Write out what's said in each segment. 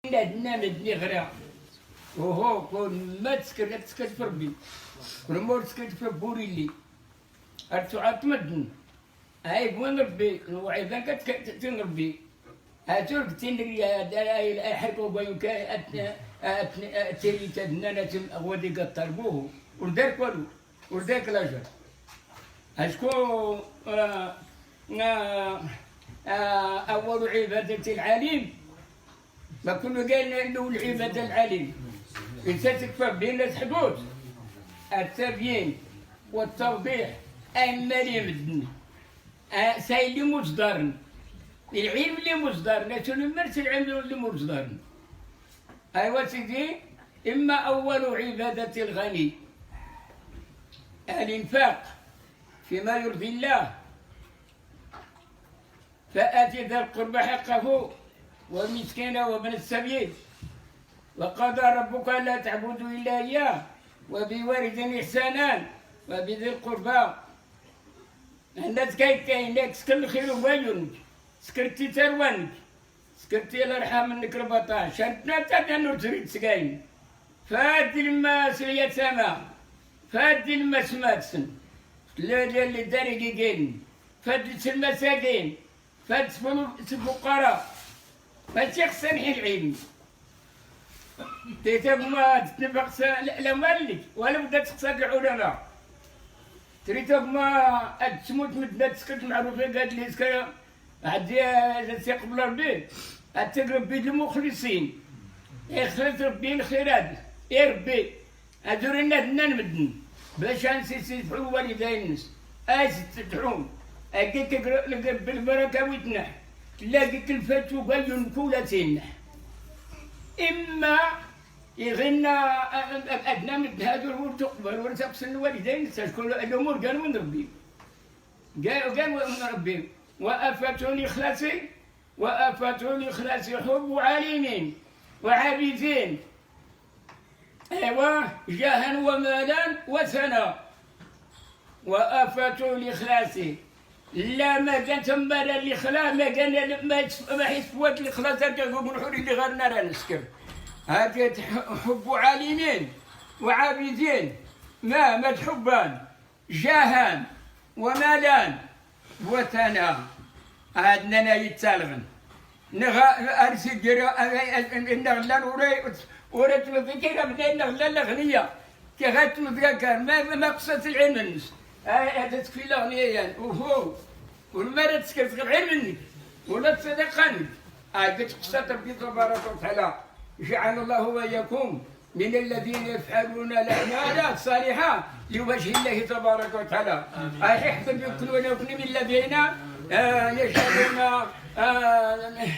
عندنا مدني غرا وهو كل ما تسكت في ربي كل ما تسكت في بوريلي ارتعت مدن هاي وين ربي وعيدا كتن ربي هاتورك تنري حرقوا بيوكا تيري تدنا غودي قطربوه ورداك والو ورداك لاجر اشكو اول عباده العليم ما كنا قالنا انه العباده العليم انسان تكفى بين الحدود التبيين والتوضيح اما لي مدن سايلي مصدر العلم اللي مصدر لا نمرس العلم اللي مصدر ايوا سيدي اما اول عباده الغني الانفاق فيما يرضي الله فآتي ذا القربى حقه والمسكين وابن السبيل وقضى ربك ألا تعبدوا إلا إياه وبوالدين إحسانا وبذي القربى الناس كاين لك سكر الخير وباينك سكرتي تروانك سكرتي الأرحام منك 14 شرطنا تاع أنه تريد سكاين فادي الماء سرية سما فادي الماء سماتسن اللي داري كاين فادي المساكين فادي الفقراء ماشي خصنا نحيد العلم تيتاب ما تتنفق لا مالك ولا بدات تخسر العلماء تريتاب ما تموت مدة تسكت معروفة قالت لي سكا عندي سي قبل ربي تقرب بيد المخلصين يخلص ربي الخيرات يا ربي هادو لنا نمدن باش نسيسفعوا والدين الناس تدعون هكاك بالبركة ويتنح تلاقي كلفته بين كولتين إما يغنى أدنى من هذا الأمور تقبل وتقصن الوالدين تشكل الأمور قالوا من ربي قالوا من ربي وآفة الإخلاص وآفة الإخلاص حب عالمين وعابدين أيوة جاها ومالا وثنا وآفة الإخلاص لا ما كان تما الإخلاص ما كان ما حسبوات الإخلاص كنقول حوري اللي غير نرى نسكر هكا حب عالمين وعابدين ما تحبان جاهان ومالان وثنا عندنا يتسالغن ارسي ديرا نغلان وريت الفكره بدا نغلان الاغنيه كي غتمذكر ما قصت العلم الناس هذا تكفي الاغنياء وهو والمرة تسكت غير منك ولا تصدقني قد قصت ربي تبارك وتعالى جعل الله واياكم من الذين يفعلون الاعمال الصالحه لوجه الله تبارك وتعالى يحفظ يكونون من الذين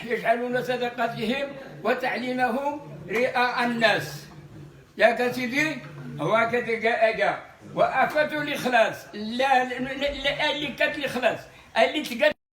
يجعلون صدقاتهم وتعليمهم رئاء الناس يا سيدي هو كذا وآفة الإخلاص لا اللي كانت الإخلاص اللي تقدر